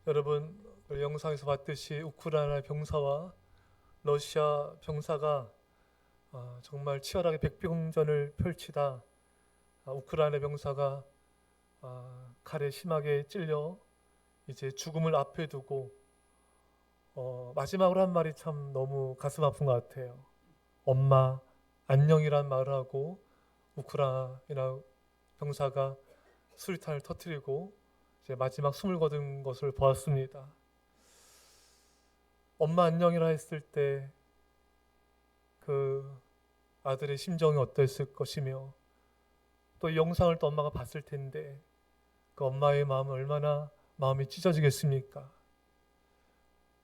여러분, 영상에서 봤듯이 우크라이나 병사와 러시아 병사가 정말 치열하게 백병전을 펼치다 우크라이나 병사가 칼에 심하게 찔려 이제 죽음을 앞에 두고 마지막으로 한 말이 참 너무 가슴 아픈 것 같아요. 엄마 안녕이란 말을 하고 우크라이나 병사가 수리탄을 터뜨리고 이제 마지막 숨을 거둔 것을 보았습니다. 엄마 안녕이라 했을 때 그 아들의 심정이 어땠을 것이며 또 이 영상을 또 엄마가 봤을 텐데 그 엄마의 마음은 얼마나 마음이 찢어지겠습니까?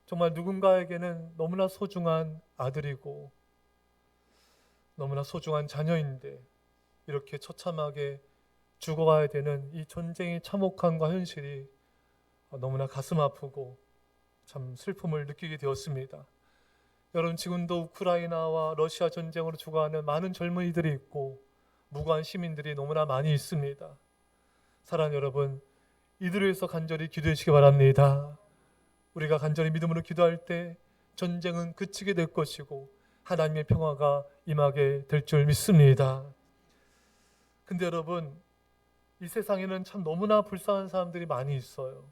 정말 누군가에게는 너무나 소중한 아들이고 너무나 소중한 자녀인데 이렇게 처참하게 죽어가야 되는 이 전쟁의 참혹함과 현실이 너무나 가슴 아프고 참 슬픔을 느끼게 되었습니다. 여러분, 지금도 우크라이나와 러시아 전쟁으로 죽어가는 많은 젊은이들이 있고 무고한 시민들이 너무나 많이 있습니다. 사랑하는 여러분, 이들을 위해서 간절히 기도해 주시기 바랍니다. 우리가 간절히 믿음으로 기도할 때 전쟁은 그치게 될 것이고 하나님의 평화가 임하게 될 줄 믿습니다. 근데 여러분, 이 세상에는 참 너무나 불쌍한 사람들이 많이 있어요.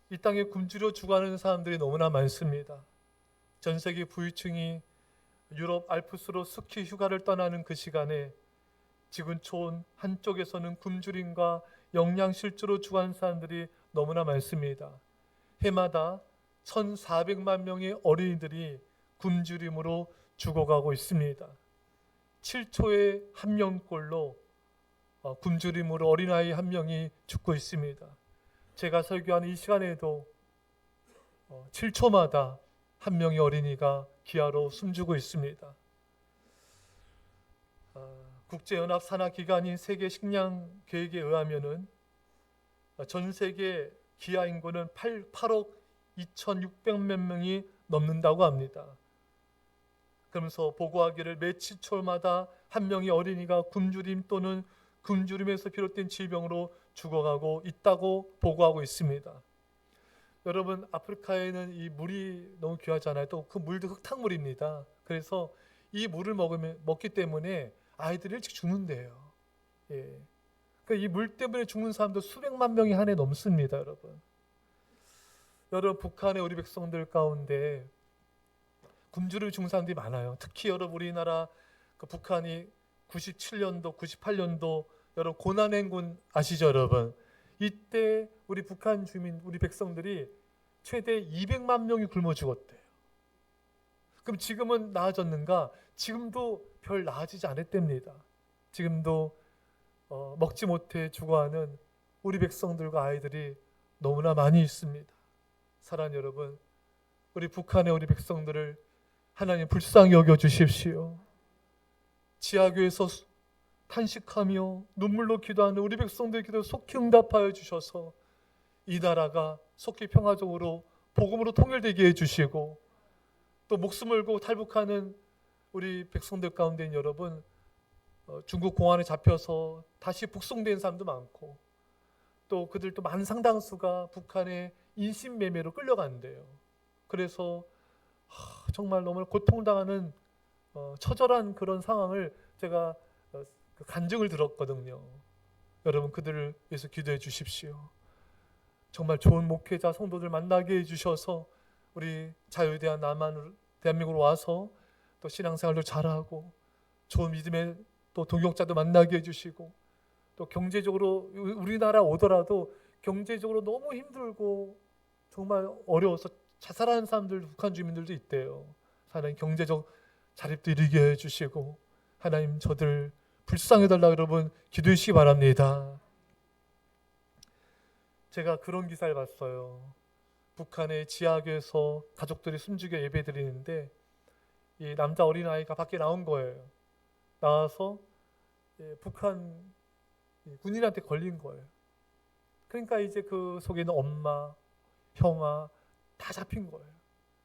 이 땅에 굶주려 죽어가는 사람들이 너무나 많습니다. 전 세계 부유층이 유럽 알프스로 스키 휴가를 떠나는 그 시간에 지구촌 한쪽에서는 굶주림과 영양실조로 죽어가는 사람들이 너무나 많습니다. 해마다 1,400만 명의 어린이들이 굶주림으로 죽어가고 있습니다. 7초에 한 명꼴로 굶주림으로 어린아이 한 명이 죽고 있습니다. 제가 설교하는 이 시간에도 7초마다 한 명의 어린이가 기아로 숨지고 있습니다. 국제연합 산하기관인 세계식량계획에 의하면은 전 세계 기아 인구는 8억 2,600만 명이 넘는다고 합니다. 그러면서 보고하기를 매 7초마다 한 명의 어린이가 굶주림 또는 굶주림에서 비롯된 질병으로 죽어가고 있다고 보고하고 있습니다. 여러분, 아프리카에는 이 물이 너무 귀하잖아요. 또 그 물도 흙탕물입니다. 그래서 이 물을 먹기 때문에 아이들이 일찍 죽는데요. 예. 이 물 때문에 죽는 사람도 수백만 명이 한 해 넘습니다, 여러분. 여러분, 북한의 우리 백성들 가운데 굶주려 죽는 사람들이 많아요. 특히 여러분, 우리나라 그 북한이 97년도, 98년도 여러분 고난행군 아시죠, 여러분? 이때 우리 북한 주민, 우리 백성들이 최대 200만 명이 굶어 죽었대요. 그럼 지금은 나아졌는가? 지금도 별 나아지지 않았답니다. 지금도 먹지 못해 죽어가는 우리 백성들과 아이들이 너무나 많이 있습니다. 사랑하는 여러분, 우리 북한의 우리 백성들을 하나님 불쌍히 여겨 주십시오. 지하교에서 탄식하며 눈물로 기도하는 우리 백성들의 기도에 속히 응답하여 주셔서 이 나라가 속히 평화적으로 복음으로 통일되게 해주시고 또 목숨을 걸고 탈북하는 우리 백성들 가운데 여러분 중국 공안에 잡혀서 다시 북송된 사람도 많고 또 그들도 많은 상당수가 북한의 인신매매로 끌려간대요. 그래서 정말 너무 고통당하는 처절한 그런 상황을 제가 간증을 들었거든요. 여러분, 그들을 위해서 기도해 주십시오. 정말 좋은 목회자 성도들 만나게 해주셔서 우리 자유대한 남한 대한민국으로 와서 또 신앙생활도 잘하고 좋은 믿음의 또 동역자도 만나게 해주시고 또 경제적으로 우리나라 오더라도 경제적으로 너무 힘들고 정말 어려워서 자살하는 사람들 북한 주민들도 있대요. 하나님 경제적 자립도 이루게 해주시고 하나님 저들 불쌍해달라 여러분 기도해 주시기 바랍니다. 제가 그런 기사를 봤어요. 북한의 지하교에서 가족들이 숨죽여 예배드리는데 이 남자 어린아이가 밖에 나온 거예요. 나와서 북한 군인한테 걸린 거예요. 그러니까 이제 그 속에 있는 엄마, 형아 다 잡힌 거예요.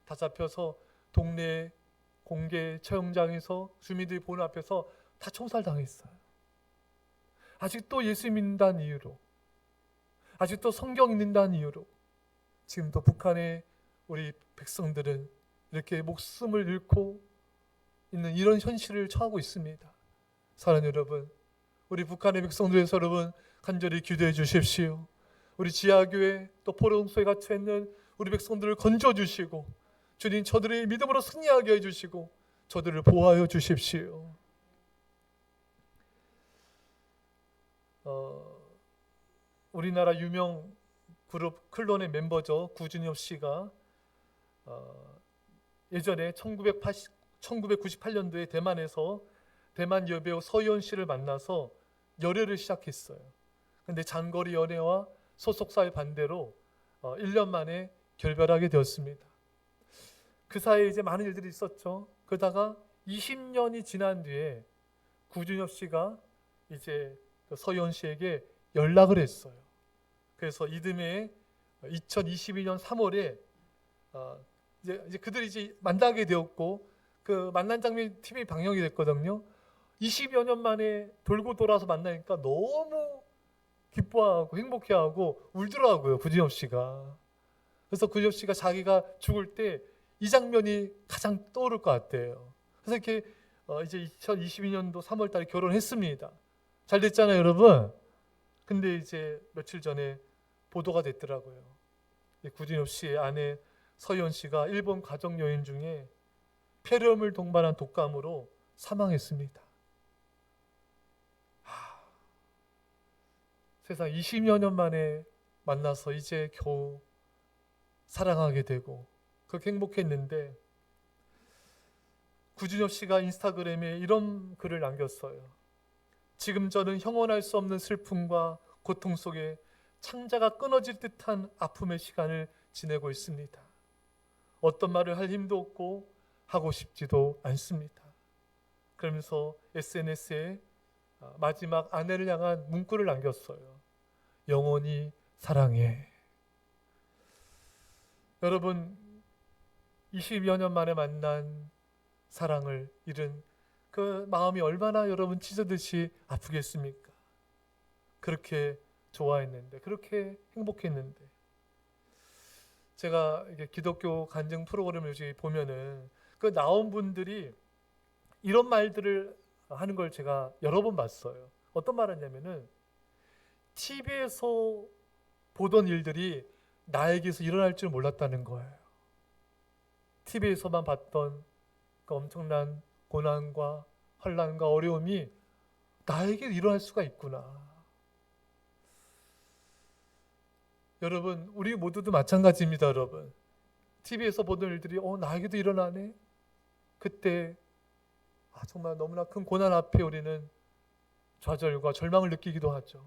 다 잡혀서 동네 공개 처형장에서 주민들이 보는 앞에서 다 총살당했어요. 아직도 예수 믿는다는 이유로, 아직도 성경 읽는다는 이유로 지금도 북한의 우리 백성들은 이렇게 목숨을 잃고 있는 이런 현실을 처하고 있습니다. 사랑하는 여러분, 우리 북한의 백성들 위해서 여러분 간절히 기도해 주십시오. 우리 지하교회 또 포로동소에 갇혀 있는 우리 백성들을 건져 주시고 주님 저들의 믿음으로 승리하게 해 주시고 저들을 보호하여 주십시오. 우리나라 유명 그룹 클론의 멤버죠. 구준엽 씨가 예전에 1998년도에 대만에서 대만 여배우 서희원 씨를 만나서 열애를 시작했어요. 근데 장거리 연애와 소속사의 반대로 1년 만에 결별하게 되었습니다. 그 사이에 이제 많은 일들이 있었죠. 그러다가 20년이 지난 뒤에 구준엽 씨가 이제 서희원 씨에게 연락을 했어요. 그래서 이듬해 2022년 3월에 이제 그들이 이제 만나게 되었고 그 만난 장면이 TV에 방영이 됐거든요. 20여 년 만에 돌고 돌아서 만나니까 너무 기뻐하고 행복해하고 울더라고요, 구준엽 씨가. 그래서 구준엽 씨가 자기가 죽을 때 이 장면이 가장 떠오를 것 같아요. 그래서 이렇게 이제 2022년도 3월 달에 결혼했습니다. 잘 됐잖아요, 여러분. 근데 이제 며칠 전에 보도가 됐더라고요. 구준엽 씨의 아내 서희원 씨가 일본 가족 여행 중에 폐렴을 동반한 독감으로 사망했습니다. 세상 20여 년 만에 만나서 이제 겨우 사랑하게 되고 그렇게 행복했는데 구준엽 씨가 인스타그램에 이런 글을 남겼어요. 지금 저는 형언할 수 없는 슬픔과 고통 속에 창자가 끊어질 듯한 아픔의 시간을 지내고 있습니다. 어떤 말을 할 힘도 없고 하고 싶지도 않습니다. 그러면서 SNS에 마지막 아내를 향한 문구를 남겼어요. 영원히 사랑해. 여러분 20여 년 만에 만난 사랑을 잃은 그 마음이 얼마나 여러분 찢어듯이 아프겠습니까? 그렇게 좋아했는데 그렇게 행복했는데 제가 이게 기독교 간증 프로그램을 요즘 보면은 그 나온 분들이 이런 말들을 하는 걸 제가 여러 번 봤어요. 어떤 말 하냐면은 TV에서 보던 일들이 나에게서 일어날 줄 몰랐다는 거예요. TV에서만 봤던 그 엄청난 고난과 환난과 어려움이 나에게 일어날 수가 있구나. 여러분, 우리 모두도 마찬가지입니다, 여러분. TV에서 보던 일들이 나에게도 일어나네. 그때 정말 너무나 큰 고난 앞에 우리는 좌절과 절망을 느끼기도 하죠.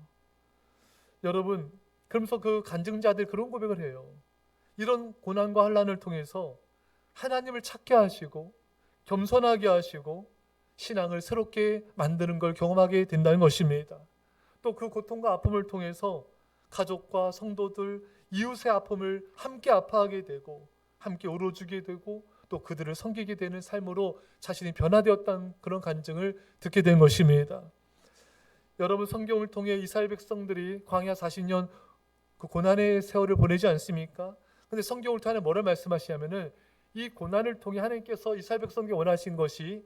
여러분, 그러면서 그 간증자들 그런 고백을 해요. 이런 고난과 환난을 통해서 하나님을 찾게 하시고 겸손하게 하시고 신앙을 새롭게 만드는 걸 경험하게 된다는 것입니다. 또 그 고통과 아픔을 통해서 가족과 성도들, 이웃의 아픔을 함께 아파하게 되고 함께 울어주게 되고 또 그들을 섬기게 되는 삶으로 자신이 변화되었다는 그런 간증을 듣게 된 것입니다. 여러분 성경을 통해 이스라엘 백성들이 광야 40년 그 고난의 세월을 보내지 않습니까? 근데 성경을 통해 뭐를 말씀하시냐면은 이 고난을 통해 하나님께서 이스라엘 백성에게 원하신 것이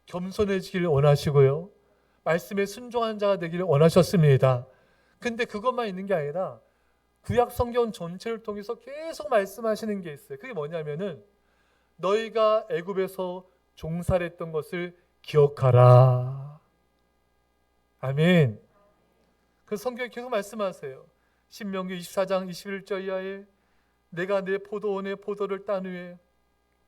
겸손해지기를 원하시고요. 말씀에 순종하는 자가 되기를 원하셨습니다. 근데 그것만 있는 게 아니라 구약 성경 전체를 통해서 계속 말씀하시는 게 있어요. 그게 뭐냐면은 너희가 애굽에서 종살했던 것을 기억하라. 아멘. 그 성경에 계속 말씀하세요. 신명기 24장 21절 이하에 내가 내 포도원의 포도를 딴 후에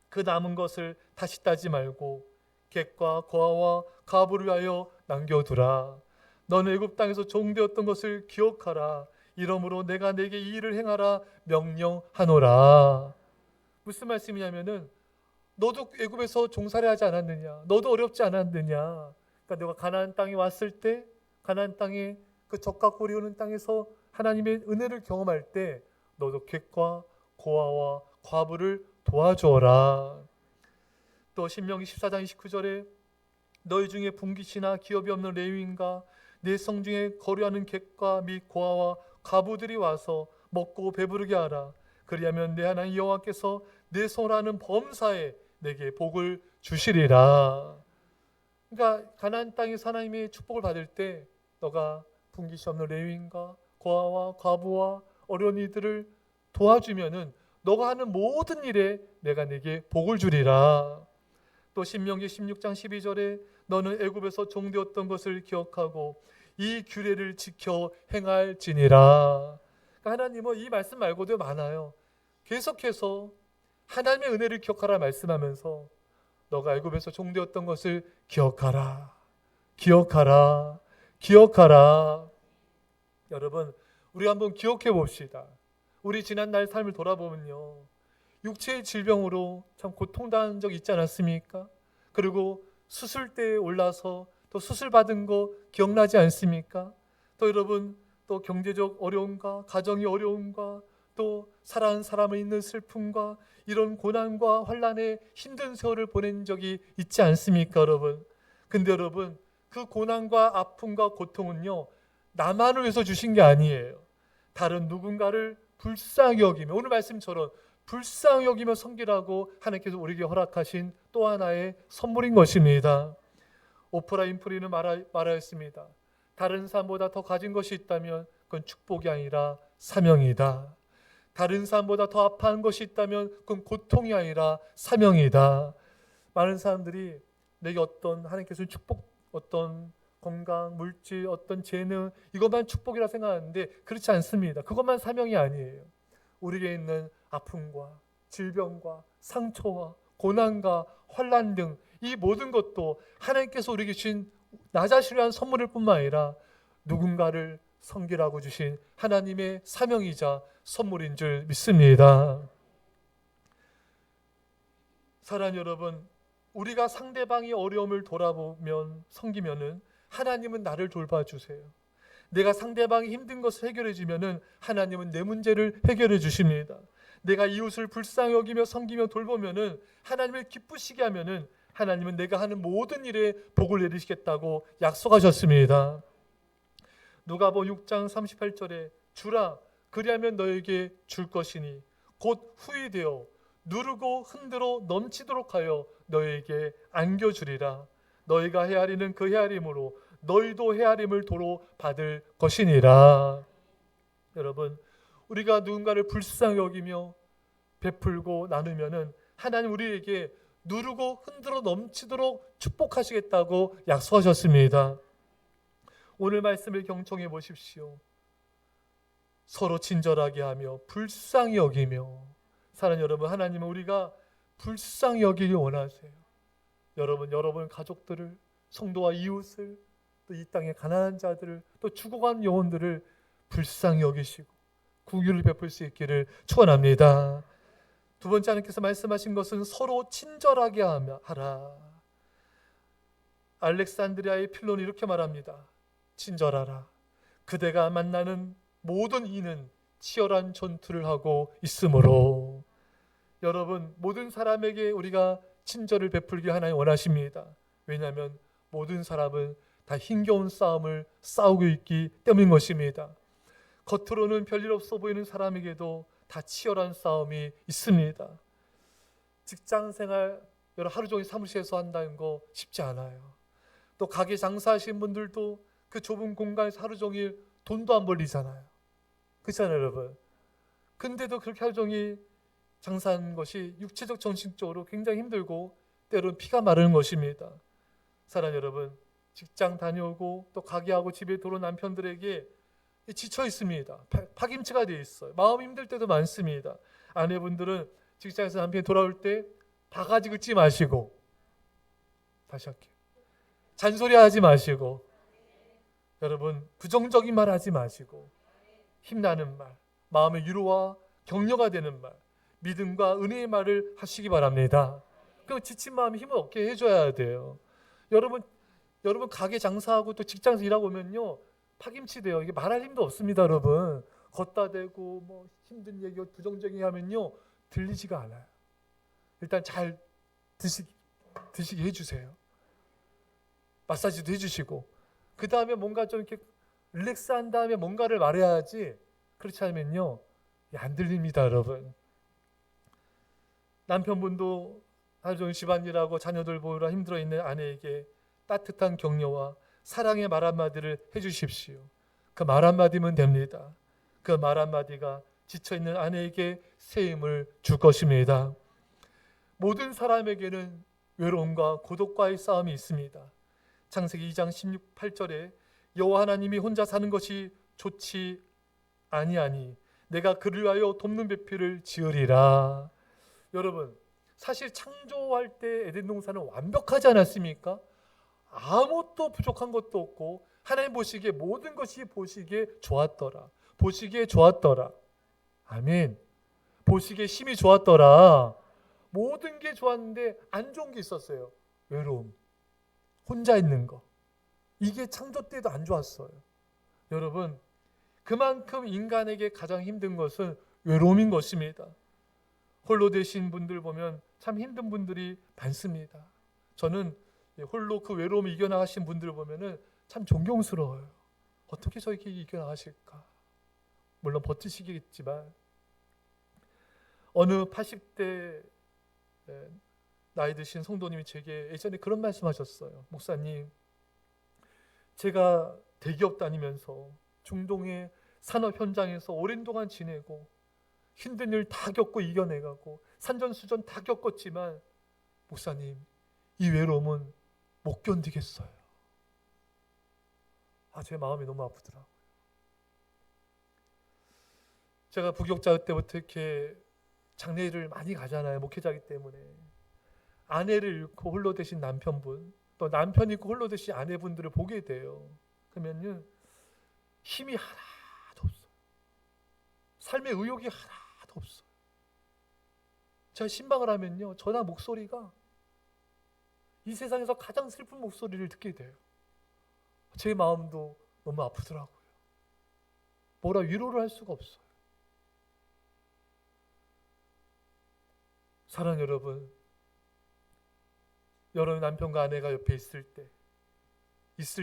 그 남은 것을 다시 따지 말고 객과 고아와 가부를 위하여 남겨두라. 너는 애굽 땅에서 종되었던 것을 기억하라. 이러므로 내가 내게 이 일을 행하라 명령하노라. 무슨 말씀이냐면은 너도 애굽에서 종살이 하지 않았느냐? 너도 어렵지 않았느냐? 그러니까 너가 가나안 땅에 왔을 때 가나안 땅에 그 적과 꿀이 오는 땅에서 하나님의 은혜를 경험할 때 너도 객과 고아와 과부를 도와주어라. 또 신명기 14장 29절에 너희 중에 분깃이나 기업이 없는 레위인과 내 성 중에 거류하는 객과 및 고아와 과부들이 와서 먹고 배부르게 하라. 그리하면 내 하나님 여호와께서 내 손하는 범사에 내게 복을 주시리라. 그러니까 가나안 땅에서 하나님의 축복을 받을 때 너가 분깃이 없는 레위인과 고아와 과부와 어려운 이들을 도와주면은 너가 하는 모든 일에 내가 내게 복을 주리라. 또 신명기 16장 12절에 너는 애굽에서 종되었던 것을 기억하고 이 규례를 지켜 행할지니라. 그러니까 하나님은 이 말씀 말고도 많아요. 계속해서 하나님의 은혜를 기억하라 말씀하면서 너가 애굽에서 종되었던 것을 기억하라. 기억하라. 기억하라. 여러분, 우리 한번 기억해 봅시다. 우리 지난 날 삶을 돌아보면요, 육체의 질병으로 참 고통당한 적 있지 않았습니까? 그리고 수술대에 올라서 또 수술 받은 거 기억나지 않습니까? 또 여러분, 또 경제적 어려움과 가정의 어려움과 또 사랑하는 사람을 잊는 슬픔과 이런 고난과 환난의 힘든 세월을 보낸 적이 있지 않습니까, 여러분? 근데 여러분, 그 고난과 아픔과 고통은요, 나만을 위해서 주신 게 아니에요. 다른 누군가를 불쌍히 여기며, 오늘 말씀처럼 불쌍히 여기며 섬기라고 하나님께서 우리에게 허락하신 또 하나의 선물인 것입니다. 오프라 윈프리는 말하였습니다. 다른 사람보다 더 가진 것이 있다면 그건 축복이 아니라 사명이다. 다른 사람보다 더 아파한 것이 있다면 그건 고통이 아니라 사명이다. 많은 사람들이 내게 어떤 하나님께서 축복, 어떤 건강, 물질, 어떤 재능, 이것만 축복이라 생각하는데 그렇지 않습니다. 그것만 사명이 아니에요. 우리에게 있는 아픔과 질병과 상처와 고난과 환난 등 이 모든 것도 하나님께서 우리에게 주신 나 자신을 위한 선물일 뿐만 아니라 누군가를 섬기라고 주신 하나님의 사명이자 선물인 줄 믿습니다. 사랑하는 여러분, 우리가 상대방의 어려움을 돌아보면 섬기면은 하나님은 나를 돌봐주세요. 내가 상대방이 힘든 것을 해결해 주면은 하나님은 내 문제를 해결해 주십니다. 내가 이웃을 불쌍히 여기며 섬기며 돌보면은 하나님을 기쁘시게 하면은 하나님은 내가 하는 모든 일에 복을 내리시겠다고 약속하셨습니다. 누가복음 6장 38절에 주라 그리하면 너에게 줄 것이니 곧 후히 되어 누르고 흔들어 넘치도록 하여 너에게 안겨주리라. 너희가 헤아리는 그 헤아림으로 너희도 헤아림을 도로 받을 것이니라. 여러분, 우리가 누군가를 불쌍히 여기며 베풀고 나누면은 하나님 우리에게 누르고 흔들어 넘치도록 축복하시겠다고 약속하셨습니다. 오늘 말씀을 경청해 보십시오. 서로 친절하게 하며 불쌍히 여기며. 사랑하는 여러분, 하나님은 우리가 불쌍히 여기길 원하세요. 여러분 가족들을, 성도와 이웃을, 또 이 땅의 가난한 자들을, 또 죽어간 영혼들을 불쌍히 여기시고 긍휼을 베풀 수 있기를 축원합니다. 두 번째, 하나님께서 말씀하신 것은 서로 친절하게 하라. 알렉산드리아의 필론이 이렇게 말합니다. 친절하라. 그대가 만나는 모든 이는 치열한 전투를 하고 있으므로. 여러분, 모든 사람에게 우리가 친절을 베풀기 하나님 원하십니다. 왜냐하면 모든 사람은 다 힘겨운 싸움을 싸우고 있기 때문인 것입니다. 겉으로는 별일 없어 보이는 사람에게도 다 치열한 싸움이 있습니다. 직장생활 하루 종일 사무실에서 한다는 거 쉽지 않아요. 또 가게 장사하시는 분들도 그 좁은 공간에서 하루 종일 돈도 안 벌리잖아요. 그렇잖아요, 여러분. 근데도 그렇게 하루 종일 장사하는 것이 육체적 정신적으로 굉장히 힘들고 때로는 피가 마르는 것입니다. 사랑하는 여러분, 직장 다녀오고 또 가게하고 집에 들어온 남편들에게 지쳐 있습니다. 파김치가 되어 있어요. 마음이 힘들 때도 많습니다. 아내분들은 직장에서 남편이 돌아올 때 바가지 긁지 마시고, 다시 할게요. 잔소리하지 마시고, 여러분 부정적인 말 하지 마시고, 힘나는 말, 마음의 위로와 격려가 되는 말, 믿음과 은혜의 말을 하시기 바랍니다. 그 지친 마음에 힘을 얻게 해줘야 돼요. 여러분 가게 장사하고 또 직장에서 일하고 오면요, 파김치 돼요. 이게 말할 힘도 없습니다, 여러분. 걷다 대고 뭐 힘든 얘기, 부정적인 얘기 하면요 들리지가 않아요. 일단 잘 드시게 해주세요. 마사지도 해주시고, 그 다음에 뭔가 좀 이렇게 릴렉스한 다음에 뭔가를 말해야지. 그렇지 않으면요 안 들립니다, 여러분. 남편분도 하루 종일 집안일하고 자녀들 보느라 힘들어 있는 아내에게 따뜻한 격려와 사랑의 말 한마디를 해주십시오. 그 말 한마디면 됩니다. 그 말 한마디가 지쳐있는 아내에게 새 힘을 줄 것입니다. 모든 사람에게는 외로움과 고독과의 싸움이 있습니다. 창세기 2장 18절에 여호와 하나님이 혼자 사는 것이 좋지 아니하니 내가 그를 위하여 돕는 배필을 지으리라. 여러분, 사실 창조할 때 에덴 동산은 완벽하지 않았습니까? 아무것도 부족한 것도 없고 하나님 보시기에 모든 것이 보시기에 좋았더라. 보시기에 좋았더라. 아멘. 보시기에 힘이 좋았더라. 모든 게 좋았는데 안 좋은 게 있었어요. 외로움, 혼자 있는 거. 이게 창조 때도 안 좋았어요. 여러분, 그만큼 인간에게 가장 힘든 것은 외로움인 것입니다. 홀로 되신 분들 보면 참 힘든 분들이 많습니다. 저는 홀로 그 외로움을 이겨나가신 분들 보면은 참 존경스러워요. 어떻게 저렇게 이겨나가실까? 물론 버티시겠지만 어느 80대 나이 드신 성도님이 제게 예전에 그런 말씀하셨어요. 목사님, 제가 대기업 다니면서 중동의 산업 현장에서 오랜 동안 지내고 힘든 일 다 겪고 이겨내가고 산전수전 다 겪었지만 목사님, 이 외로움은 못 견디겠어요. 제 마음이 너무 아프더라고요. 제가 부교육자 때부터 이렇게 장례를 많이 가잖아요. 목회자이기 때문에. 아내를 잃고 홀로 되신 남편분, 또 남편 잃고 홀로 되신 아내분들을 보게 돼요. 그러면요, 힘이 하나도 없어요. 삶의 의욕이 하나도 없어요. 제가 신방을 하면요, 저나 목소리가 이 세상에서 가장 슬픈 목소리를 듣게 돼요. 제 마음도 너무 아프더라고요. 뭐라 위로를 할 수가 없어요. 사랑하는 여러분, 여러분 남편과 아내가 옆에 있을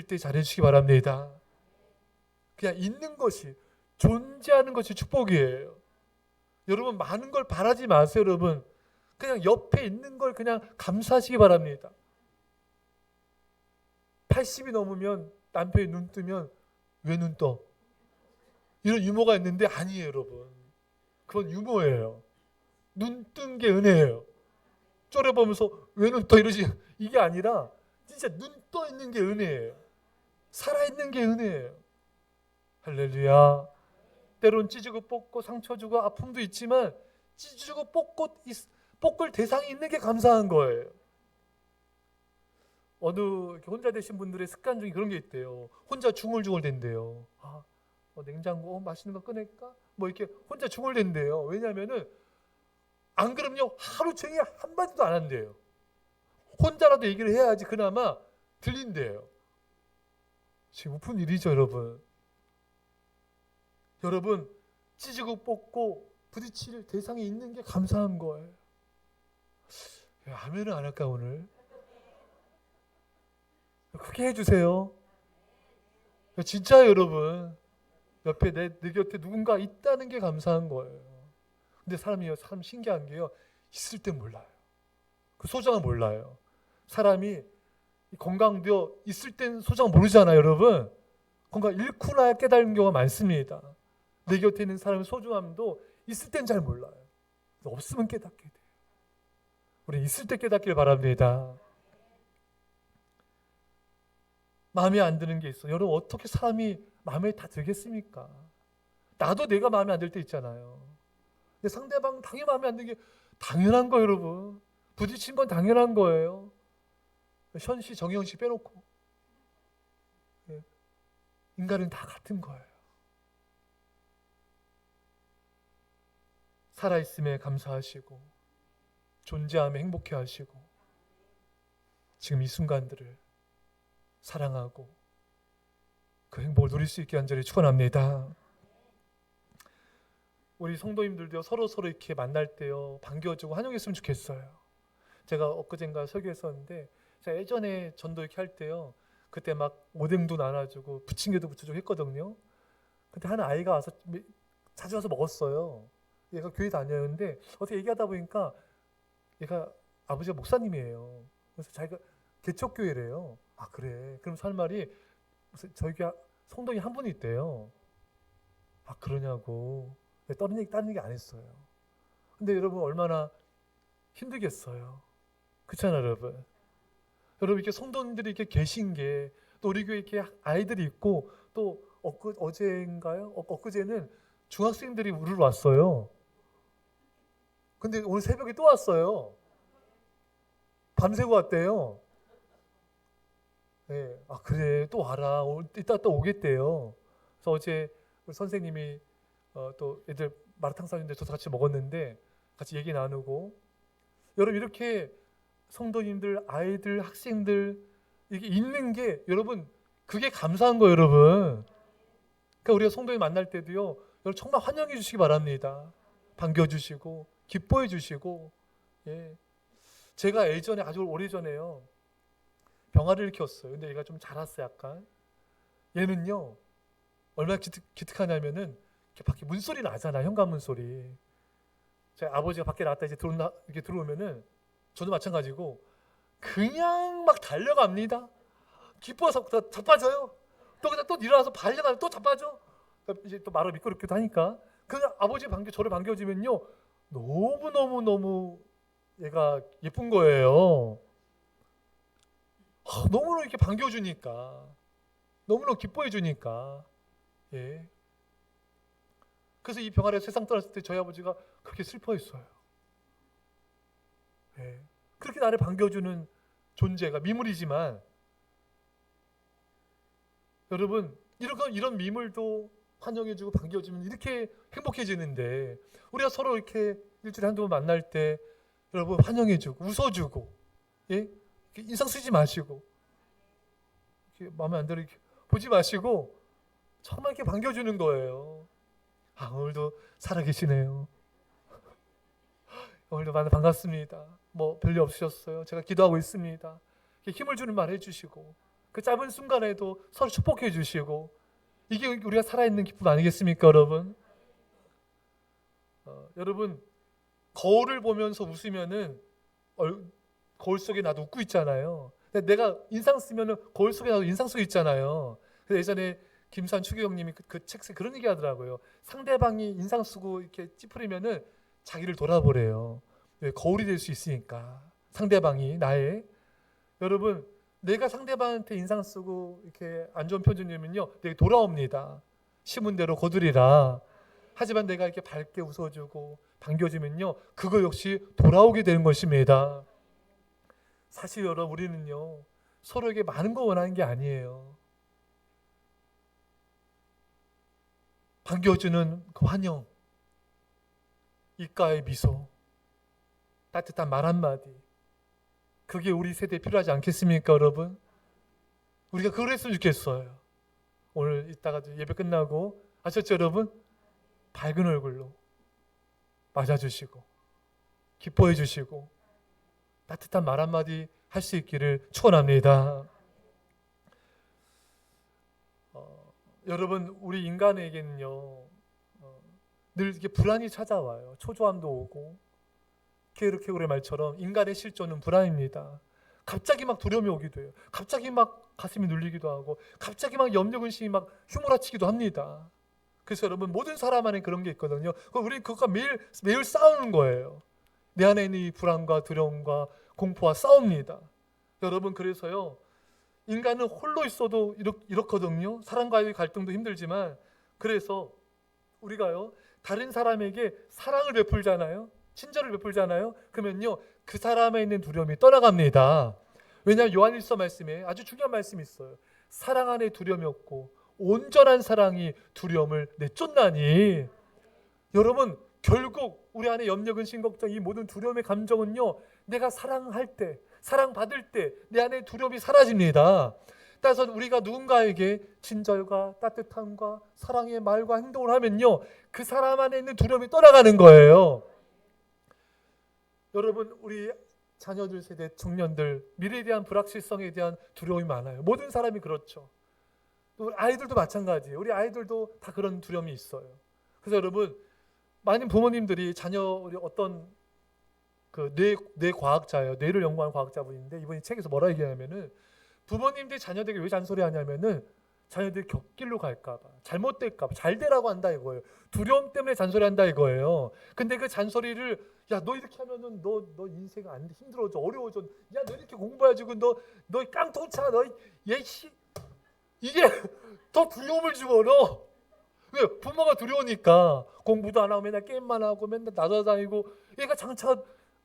때 잘해주시기 바랍니다. 그냥 있는 것이, 존재하는 것이 축복이에요. 여러분 많은 걸 바라지 마세요. 여러분 그냥 옆에 있는 걸 그냥 감사하시기 바랍니다. 80이 넘으면 남편이 눈 뜨면 왜 눈 떠? 이런 유머가 있는데 아니에요, 여러분. 그건 유머예요. 눈 뜬 게 은혜예요. 쫄여보면서 왜 눈 떠? 이러지. 이게 아니라 진짜 눈 떠 있는 게 은혜예요. 살아있는 게 은혜예요. 할렐루야. 때론 찢고 뽑고 상처 주고 아픔도 있지만 찢고 뽑을 대상이 있는 게 감사한 거예요. 어느 혼자 되신 분들의 습관 중에 그런 게 있대요. 혼자 중얼중얼 된대요. 냉장고 맛있는 거 꺼낼까? 뭐 이렇게 혼자 중얼댄대요. 왜냐하면은 안 그러면요 하루 종일 한마디도 안 한대요. 혼자라도 얘기를 해야지 그나마 들린대요. 지금 웃픈 일이죠, 여러분. 여러분 찢고 뽑고 부딪힐 대상이 있는 게 감사한 거예요. 아멘은 안 할까 오늘? 크게 해주세요. 진짜 여러분 옆에 내 곁에 누군가 있다는 게 감사한 거예요. 근데 사람이 참 신기한 게요, 있을 땐 몰라요. 그 소중함을 몰라요. 사람이 건강되어 있을 땐 소중함 모르잖아요, 여러분. 건강 잃고 나야 깨달은 경우가 많습니다. 내 곁에 있는 사람의 소중함도 있을 땐 잘 몰라요. 없으면 깨닫게 돼요. 우리 있을 때 깨닫길 바랍니다. 마음에 안 드는 게 있어. 여러분 어떻게 사람이 마음에 다 들겠습니까? 나도 내가 마음에 안 들 때 있잖아요. 근데 상대방 당연히 마음에 안 드는 게 당연한 거예요, 여러분. 부딪힌 건 당연한 거예요. 현씨, 정영씨 빼놓고. 인간은 다 같은 거예요. 살아있음에 감사하시고 존재함에 행복해하시고 지금 이 순간들을 사랑하고 그 행복을 누릴 수 있게 간절히 축원합니다. 우리 성도님들도 서로 이렇게 만날 때요 반겨주고 환영했으면 좋겠어요. 제가 엊그젠가 설교했었는데 제가 예전에 전도 이렇게 할 때요 그때 막 오뎅도 나눠주고 부침개도 붙여주고 했거든요. 근데 한 아이가 와서 자주 와서 먹었어요. 얘가 교회 다녀요. 근데 어떻게 얘기하다 보니까 얘가 아버지가 목사님이에요. 그래서 자기가 개척교회래요. 아 그래. 그럼 할 말이 저희가 성도님 한 분이 있대요. 아 그러냐고. 다른 얘기 안 했어요. 근데 여러분 얼마나 힘들겠어요. 그렇잖아요, 여러분. 여러분 이렇게 성도님들이 이렇게 계신 게 또 우리 교회 이렇게 아이들이 있고 또 어제인가요? 엊그제는 중학생들이 우르르 왔어요. 근데 오늘 새벽에 또 왔어요. 밤새고 왔대요. 네. 아 그래 또 와라. 이따 또 오겠대요. 그래서 어제 우리 선생님이 또 애들 마라탕 사는데 저도 같이 먹었는데 같이 얘기 나누고 여러분 이렇게 성도님들, 아이들, 학생들 이게 있는 게 여러분 그게 감사한 거예요, 여러분. 그러니까 우리가 성도님 만날 때도요, 여러분 정말 환영해 주시기 바랍니다. 반겨주시고 기뻐해 주시고. 예. 제가 예전에 아주 오래전에요 병아리를 키웠어요. 근데 얘가 좀 자랐어요, 약간. 얘는요 얼마나 기특하냐면은 이렇게 밖에 문소리 나잖아, 현관문 소리. 제 아버지가 밖에 나갔다 이제 이렇게 들어오면은 저도 마찬가지고 그냥 막 달려갑니다. 기뻐서 자빠져요. 또 그냥 또 일어나서 달려가면 또 자빠져. 이제 또 말을 미끄럽기도 하니까. 그냥 아버지 저를 반겨주면요 너무 얘가 예쁜 거예요. 너무너무 이렇게 반겨주니까, 너무너무 기뻐해 주니까. 예. 그래서 이 병아리가 세상 떠났을 때 저희 아버지가 그렇게 슬퍼했어요. 예. 그렇게 나를 반겨주는 존재가 미물이지만 여러분 이런 미물도 환영해주고 반겨주면 이렇게 행복해지는데 우리가 서로 이렇게 일주일에 한두 번 만날 때 여러분 환영해주고 웃어주고 예? 인상 쓰지 마시고 이렇게 마음에 안 들어 이렇게 보지 마시고 정말 이렇게 반겨주는 거예요. 아 오늘도 살아계시네요. 오늘도 만나 반갑습니다. 뭐 별일 없으셨어요? 제가 기도하고 있습니다. 힘을 주는 말 해주시고 그 짧은 순간에도 서로 축복해 주시고 이게 우리가 살아있는 기쁨 아니겠습니까, 여러분? 여러분 거울을 보면서 웃으면은 거울 속에 나도 웃고 있잖아요. 근데 내가 인상 쓰면은 거울 속에 나도 인상 쓰고 있잖아요. 그래서 예전에 김산 추기경님이 그 책에 그런 얘기 하더라고요. 상대방이 인상 쓰고 이렇게 찌푸리면은 자기를 돌아보래요. 왜? 거울이 될 수 있으니까. 상대방이 나의. 여러분 내가 상대방한테 인상 쓰고 이렇게 안 좋은 표정 내면요 내게 돌아옵니다. 심은 대로 거두리라. 하지만 내가 이렇게 밝게 웃어주고 반겨주면요 그거 역시 돌아오게 되는 것입니다. 사실 여러분 우리는요 서로에게 많은 거 원하는 게 아니에요. 반겨주는 그 환영, 입가의 미소, 따뜻한 말 한마디, 그게 우리 세대에 필요하지 않겠습니까, 여러분? 우리가 그걸 했으면 좋겠어요. 오늘 이따가 예배 끝나고 아셨죠, 여러분? 밝은 얼굴로 맞아주시고 기뻐해 주시고 따뜻한 말 한마디 할 수 있기를 축원합니다. 여러분 우리 인간에게는요 늘 이렇게 불안이 찾아와요. 초조함도 오고 케르케고르의 말처럼 인간의 실존은 불안입니다. 갑자기 막 두려움이 오기도 해요. 갑자기 막 가슴이 눌리기도 하고 갑자기 막 염려 근심이 막 휘몰아치기도 합니다. 그래서 여러분 모든 사람 안에 그런 게 있거든요. 우리 그것과 매일 싸우는 거예요. 내 안에 있는 이 불안과 두려움과 공포와 싸웁니다. 여러분 그래서요 인간은 홀로 있어도 이렇거든요. 사람과의 갈등도 힘들지만 그래서 우리가요 다른 사람에게 사랑을 베풀잖아요. 친절을 베풀잖아요. 그러면요 그 사람에 있는 두려움이 떠나갑니다. 왜냐하면 요한일서 말씀에 아주 중요한 말씀이 있어요. 사랑 안에 두려움이 없고 온전한 사랑이 두려움을 내쫓나니. 여러분 결국 우리 안에 염려, 근심, 걱정 이 모든 두려움의 감정은요 내가 사랑할 때, 사랑받을 때 내 안에 두려움이 사라집니다. 따라서 우리가 누군가에게 친절과 따뜻함과 사랑의 말과 행동을 하면요 그 사람 안에 있는 두려움이 떠나가는 거예요. 여러분 우리 자녀들 세대, 청년들 미래에 대한 불확실성에 대한 두려움이 많아요. 모든 사람이 그렇죠. 또 우리 아이들도 마찬가지예요. 우리 아이들도 다 그런 두려움이 있어요. 그래서 여러분 많은 부모님들이 자녀 어떤 그 뇌 과학자예요. 뇌를 연구하는 과학자분인데 이분이 책에서 뭐라 얘기하냐면은 부모님들이 자녀들에게 왜 잔소리하냐면은 자녀들이 곁길로 갈까봐, 잘못될까봐, 잘 되라고 한다 이거예요. 두려움 때문에 잔소리한다 이거예요. 근데 그 잔소리를 야 너 이렇게 하면은 너 인생 안 힘들어져, 어려워져. 야 너 이렇게 공부해가지고 너 깡통차 너얘씨 이게 더 두려움을 집어넣어. 왜? 부모가 두려우니까 공부도 안 하고 맨날 게임만 하고 맨날 나돌아다니고 얘가 장차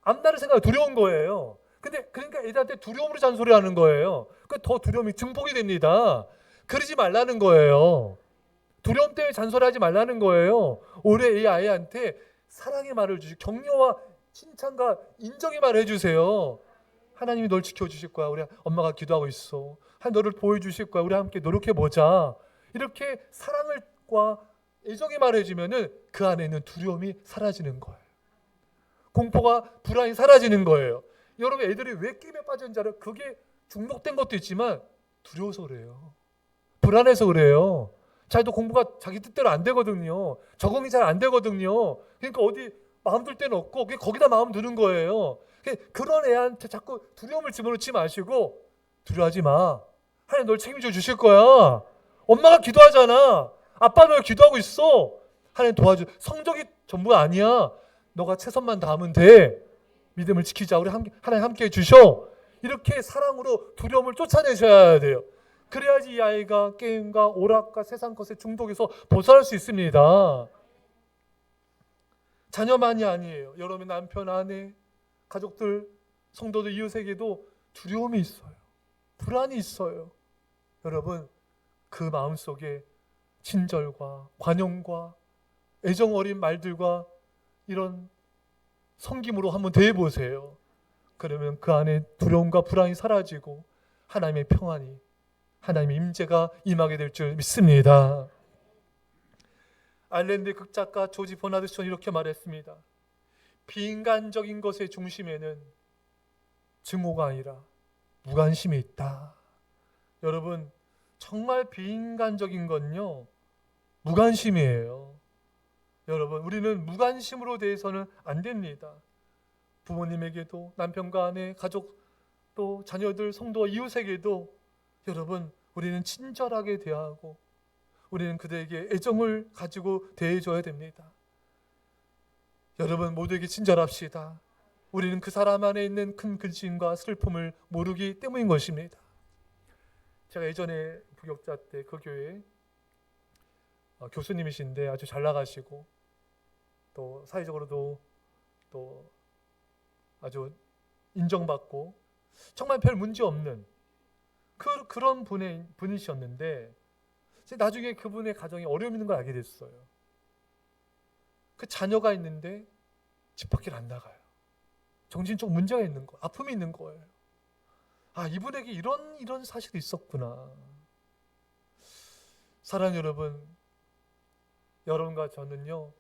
앞날을 생각하면 두려운 거예요. 근데 그러니까 애들한테 두려움으로 잔소리하는 거예요. 그 더 두려움이 증폭이 됩니다. 그러지 말라는 거예요. 두려움 때문에 잔소리하지 말라는 거예요. 올해 이 아이한테 사랑의 말을 주시, 격려와 칭찬과 인정의 말을 해주세요. 하나님이 널 지켜주실 거야. 우리 엄마가 기도하고 있어. 너를 보여주실 거야. 우리 함께 노력해 보자. 이렇게 사랑과 애정의 말을 해주면은 그 안에 있는 두려움이 사라지는 거예요. 공포가, 불안이 사라지는 거예요. 여러분 애들이 왜 게임에 빠졌는지 알아요? 그게 중독된 것도 있지만 두려워서 그래요. 불안해서 그래요. 자기도 공부가 자기 뜻대로 안 되거든요. 적응이 잘 안 되거든요. 그러니까 어디 마음 둘 데는 없고 거기다 마음 두는 거예요. 그런 애한테 자꾸 두려움을 집어넣지 마시고 두려워하지 마. 하나님 널 책임져 주실 거야. 엄마가 기도하잖아. 아빠는 왜 기도하고 있어? 하나님 도와줘. 성적이 전부가 아니야. 너가 최선만 다하면 돼. 믿음을 지키자. 우리 하나님 함께 해주셔. 이렇게 사랑으로 두려움을 쫓아내셔야 돼요. 그래야지 이 아이가 게임과 오락과 세상 것에 중독에서 벗어날 수 있습니다. 자녀만이 아니에요. 여러분의 남편, 아내, 가족들, 성도들, 이웃에게도 두려움이 있어요. 불안이 있어요. 여러분 그 마음속에 친절과 관용과 애정 어린 말들과 이런 섬김으로 한번 대해보세요. 그러면 그 안에 두려움과 불안이 사라지고 하나님의 평안이, 하나님의 임재가 임하게 될 줄 믿습니다. 아일랜드의 극작가 조지 버나드 션이 이렇게 말했습니다. 비인간적인 것의 중심에는 증오가 아니라 무관심이 있다. 여러분 정말 비인간적인 건요 무관심이에요. 여러분 우리는 무관심으로 대해서는 안 됩니다. 부모님에게도, 남편과 아내, 가족, 또 자녀들, 성도와 이웃에게도 여러분 우리는 친절하게 대하고 우리는 그들에게 애정을 가지고 대해줘야 됩니다. 여러분 모두에게 친절합시다. 우리는 그 사람 안에 있는 큰 근심과 슬픔을 모르기 때문인 것입니다. 제가 예전에 부역자 때 그 교회 교수님이신데 아주 잘 나가시고 또 사회적으로도 또 아주 인정받고 정말 별 문제 없는 그런 분이셨는데 나중에 그분의 가정에 어려움이 있는 걸 알게 됐어요. 그 자녀가 있는데 집 밖을 안 나가요. 정신적 문제가 있는 거, 아픔이 있는 거예요. 아, 이분에게 이런 사실이 있었구나. 사랑 여러분, 여러분과 저는요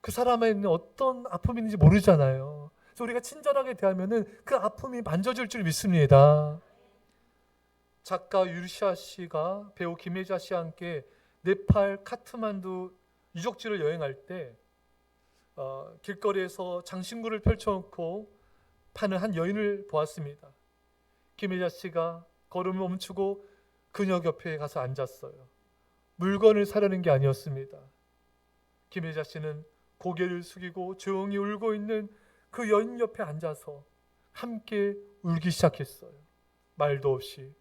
그 사람에 있는 어떤 아픔이 있는지 모르잖아요. 그래서 우리가 친절하게 대하면은 그 아픔이 만져질 줄 믿습니다. 작가 유르시아 씨가 배우 김혜자 씨와 함께 네팔 카트만두 유적지를 여행할 때 길거리에서 장신구를 펼쳐놓고 파는 한 여인을 보았습니다. 김혜자 씨가 걸음을 멈추고 그녀 곁에 가서 앉았어요. 물건을 사려는 게 아니었습니다. 김혜자 씨는 고개를 숙이고 조용히 울고 있는 그 여인 옆에 앉아서 함께 울기 시작했어요. 말도 없이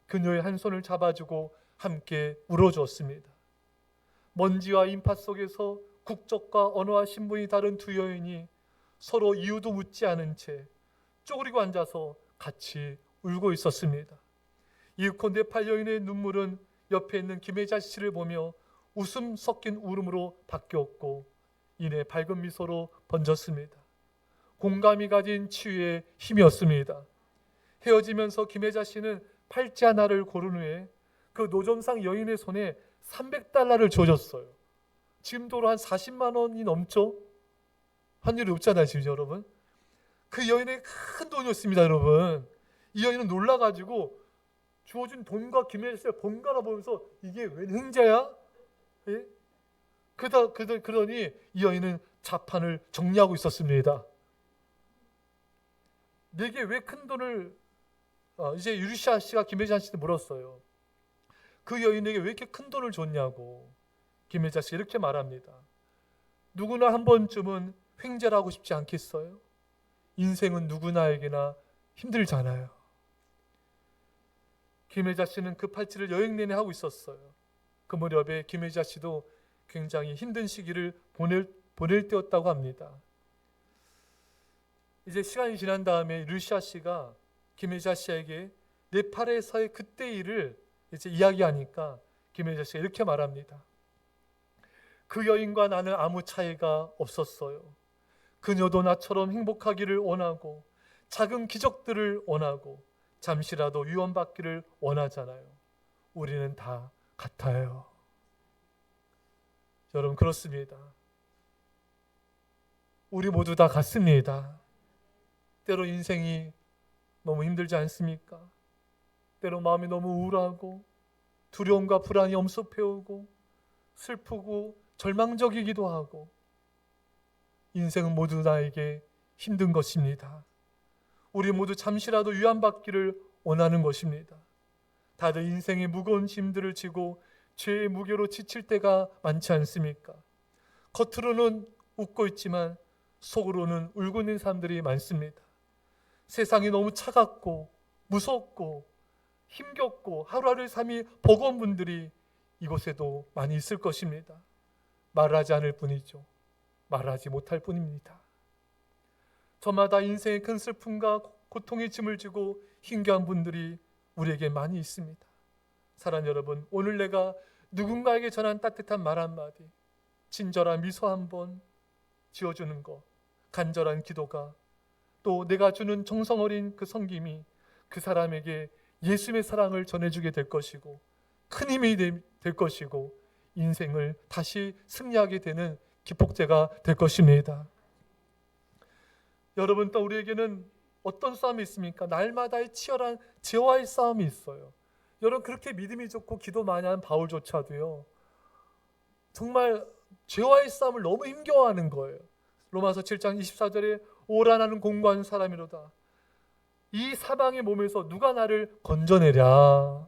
그녀의 한 손을 잡아주고 함께 울어주었습니다. 먼지와 인파 속에서 국적과 언어와 신분이 다른 두 여인이 서로 이유도 묻지 않은 채 쪼그리고 앉아서 같이 울고 있었습니다. 이윽고 네팔 여인의 눈물은 옆에 있는 김혜자 씨를 보며 웃음 섞인 울음으로 바뀌었고 이내 밝은 미소로 번졌습니다. 공감이 가진 치유의 힘이었습니다. 헤어지면서 김혜자 씨는 팔찌 하나를 고른 후에 그 노점상 여인의 손에 300달러를 줘줬어요. 지금 도로 한 40만 원이 넘죠? 환율이 높잖아요 지금 여러분. 그 여인의 큰 돈이었습니다 여러분. 이 여인은 놀라가지고 주어진 돈과 김혜자 씨를 번갈아 보면서 이게 웬 흥자야? 예? 그러니 이 여인은 자판을 정리하고 있었습니다. 내게 왜 큰 돈을 이제 유리시아 씨가 김혜자 씨한테 물었어요. 그 여인에게 왜 이렇게 큰 돈을 줬냐고. 김혜자 씨가 이렇게 말합니다. 누구나 한 번쯤은 횡재를 하고 싶지 않겠어요? 인생은 누구나에게나 힘들잖아요. 김혜자 씨는 그 팔찌를 여행 내내 하고 있었어요. 그 무렵에 김혜자 씨도 굉장히 힘든 시기를 보낼 때였다고 합니다. 이제 시간이 지난 다음에 루시아 씨가 김혜자 씨에게 네팔에서의 그때 일을 이제 이야기하니까 김혜자 씨가 이렇게 말합니다. 그 여인과 나는 아무 차이가 없었어요. 그녀도 나처럼 행복하기를 원하고 작은 기적들을 원하고 잠시라도 위원받기를 원하잖아요. 우리는 다 같아요. 여러분, 그렇습니다. 우리 모두 다 같습니다. 때로 인생이 너무 힘들지 않습니까? 때로 마음이 너무 우울하고 두려움과 불안이 엄습해오고 슬프고 절망적이기도 하고 인생은 모두 나에게 힘든 것입니다. 우리 모두 잠시라도 위안받기를 원하는 것입니다. 다들 인생의 무거운 짐들을 지고 죄의 무게로 지칠 때가 많지 않습니까? 겉으로는 웃고 있지만 속으로는 울고 있는 사람들이 많습니다. 세상이 너무 차갑고 무섭고 힘겹고 하루하루 삶이 버거운 분들이 이곳에도 많이 있을 것입니다. 말하지 않을 뿐이죠. 말하지 못할 뿐입니다. 저마다 인생의 큰 슬픔과 고통의 짐을 지고 힘겨운 분들이 우리에게 많이 있습니다. 사랑하는 여러분, 오늘 내가 누군가에게 전한 따뜻한 말 한마디, 친절한 미소 한번 지어주는 것, 간절한 기도가, 또 내가 주는 정성 어린 그 섬김이 그 사람에게 예수님의 사랑을 전해주게 될 것이고 큰 힘이 될 것이고 인생을 다시 승리하게 되는 기폭제가 될 것입니다. 여러분, 또 우리에게는 어떤 싸움이 있습니까? 날마다의 치열한 죄와의 싸움이 있어요. 여러분, 그렇게 믿음이 좋고 기도 많이 하는 바울조차도요, 정말 죄와의 싸움을 너무 힘겨워하는 거예요. 로마서 7장 24절에 오라 나는 공고한 사람이로다. 이 사방의 몸에서 누가 나를 건져내랴.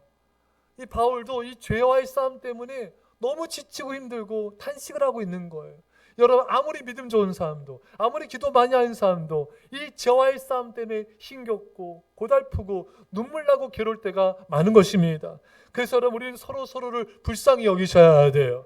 이 바울도 이 죄와의 싸움 때문에 너무 지치고 힘들고 탄식을 하고 있는 거예요. 여러분, 아무리 믿음 좋은 사람도, 아무리 기도 많이 하는 사람도 이 죄와의 싸움 때문에 힘겹고 고달프고 눈물 나고 괴로울 때가 많은 것입니다. 그래서 여러분, 우리는 서로를 불쌍히 여기셔야 돼요.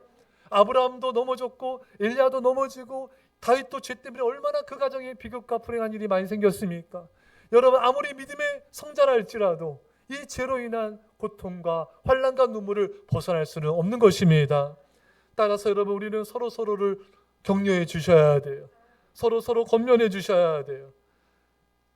아브라함도 넘어졌고 엘리야도 넘어지고 다윗도 죄 때문에 얼마나 그 가정에 비극과 불행한 일이 많이 생겼습니까? 여러분, 아무리 믿음의 성자라 할지라도 이 죄로 인한 고통과 환난과 눈물을 벗어날 수는 없는 것입니다. 따라서 여러분, 우리는 서로를 격려해 주셔야 돼요. 서로 권면해 주셔야 돼요.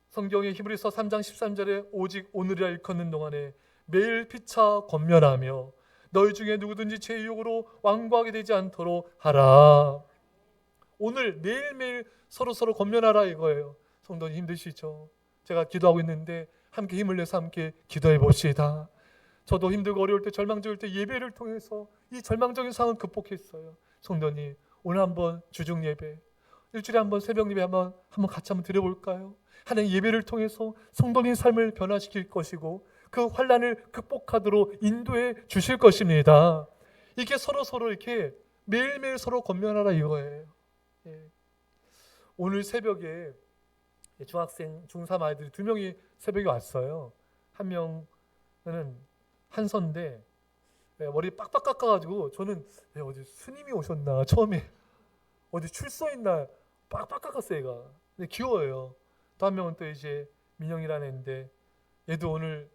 성경의 히브리서 3장 13절에 오직 오늘이라 일컫는 동안에 매일 피차 권면하며 너희 중에 누구든지 죄 유혹으로 완고하게 되지 않도록 하라. 오늘 매일매일 서로 권면하라 이거예요. 성도님, 힘드시죠? 제가 기도하고 있는데 함께 힘을 내서 함께 기도해 봅시다. 저도 힘들고 어려울 때, 절망적일 때 예배를 통해서 이 절망적인 상황을 극복했어요. 성도님, 오늘 한번 주중 예배, 일주일에 한번 새벽 예배 한번 같이 한번 드려볼까요? 하나님, 예배를 통해서 성도님 삶을 변화시킬 것이고 그 환난을 극복하도록 인도해 주실 것입니다. 이게 서로 이렇게 매일매일 서로 권면하라 이거예요. 예. 오늘 새벽에 중학생, 중3 아이들이 2명이 새벽에 왔어요. 한 명은 한선데 머리 빡빡 깎아가지고 저는 어디 스님이 오셨나, 처음에 어디 출소 있나 빡빡 깎았어요. 얘가. 근데 귀여워요. 또 한 명은 또 이제 민영이라는 애인데 얘도 오늘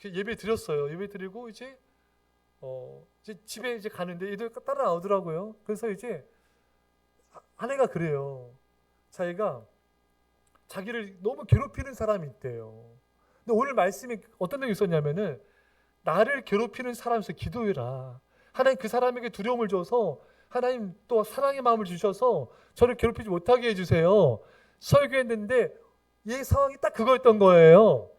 예배 드렸어요. 예배 드리고 이제 집에 이제 가는데 얘도 따라 나오더라고요. 그래서 이제 아내가 그래요. 자기가 자기를 너무 괴롭히는 사람이 있대요. 근데 오늘 말씀이 어떤 내용이 있었냐면은 나를 괴롭히는 사람에서 기도해라. 하나님 그 사람에게 두려움을 줘서 하나님 또 사랑의 마음을 주셔서 저를 괴롭히지 못하게 해주세요. 설교했는데 이 상황이 딱 그거였던 거예요.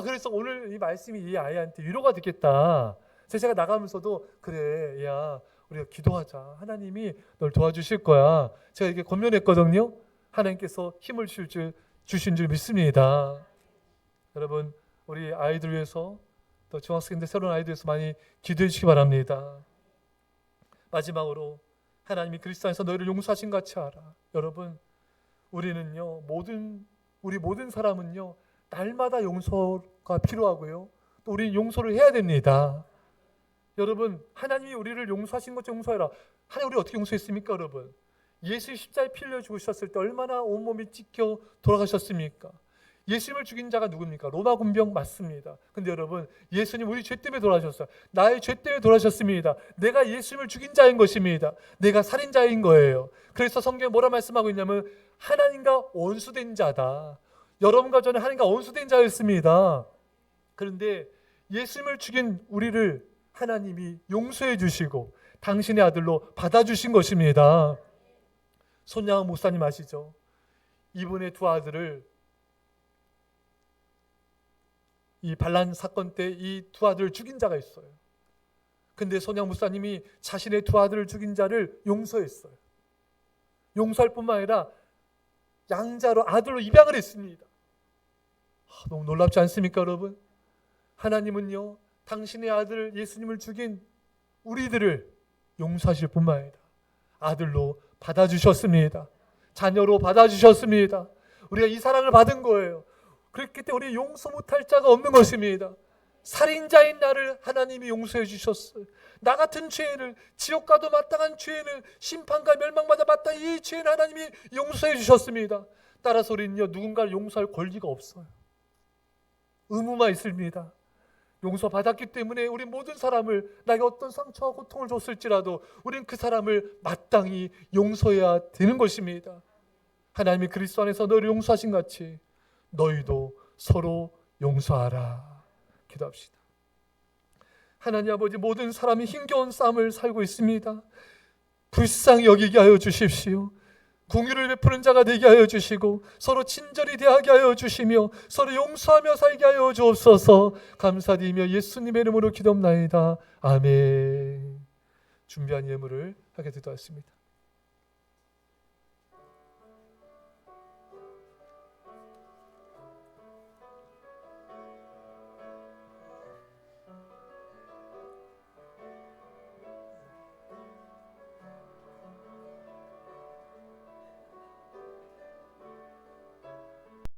그래서 오늘 이 말씀이 이 아이한테 위로가 되겠다. 그래서 제가 나가면서도 그래, 야, 우리가 기도하자. 하나님이 널 도와주실 거야. 제가 이렇게 권면했거든요. 하나님께서 힘을 주신 줄 믿습니다. 여러분, 우리 아이들 위해서, 또 중학생들 새로운 아이들 위해서 많이 기도해 주시기 바랍니다. 마지막으로 하나님이 그리스도 안에서 너희를 용서하신 같이 알아. 여러분, 우리는요, 우리 모든 사람은요, 날마다 용서가 필요하고요, 또 우리는 용서를 해야 됩니다. 여러분, 하나님이 우리를 용서하신 것 용서해라. 하나님 우리 어떻게 용서했습니까? 여러분, 예수 십자가에 피 흘려 죽으셨을 때 얼마나 온몸이 찢겨 돌아가셨습니까? 예수님을 죽인 자가 누굽니까? 로마 군병 맞습니다. 근데 여러분, 예수님 우리 죄 때문에 돌아가셨어요. 나의 죄 때문에 돌아가셨습니다. 내가 예수님을 죽인 자인 것입니다. 내가 살인자인 거예요. 그래서 성경에 뭐라 말씀하고 있냐면 하나님과 원수된 자다. 여러분과 저는 하나님과 원수된 자였습니다. 그런데 예수님을 죽인 우리를 하나님이 용서해 주시고 당신의 아들로 받아주신 것입니다. 손양원 목사님 아시죠? 이분의 두 아들을, 이 반란 사건 때 이 두 아들을 죽인 자가 있어요. 근데 손양 목사님이 자신의 두 아들을 죽인 자를 용서했어요. 용서할 뿐만 아니라 양자로 아들로 입양을 했습니다. 너무 놀랍지 않습니까, 여러분? 하나님은요, 당신의 아들 예수님을 죽인 우리들을 용서하실 뿐만 아니라 아들로 받아주셨습니다. 자녀로 받아주셨습니다. 우리가 이 사랑을 받은 거예요. 그렇기 때문에 우리 용서 못할 자가 없는 것입니다. 살인자인 나를 하나님이 용서해 주셨어요. 나 같은 죄인을, 지옥 가도 마땅한 죄인을, 심판과 멸망받아 마땅한 이 죄인 하나님이 용서해 주셨습니다. 따라서 우리는요, 누군가를 용서할 권리가 없어요. 의무만 있습니다. 용서받았기 때문에 우리 모든 사람을, 나에게 어떤 상처와 고통을 줬을지라도 우리는 그 사람을 마땅히 용서해야 되는 것입니다. 하나님이 그리스도 안에서 너를 용서하신 같이 너희도 서로 용서하라. 기도합시다. 하나님 아버지, 모든 사람이 힘겨운 삶을 살고 있습니다. 불쌍히 여기게 하여 주십시오. 공의를 베푸는 자가 되게 하여 주시고 서로 친절히 대하게 하여 주시며 서로 용서하며 살게 하여 주옵소서. 감사드리며 예수님의 이름으로 기도합나이다. 아멘. 준비한 예물을 하게 되었습니다.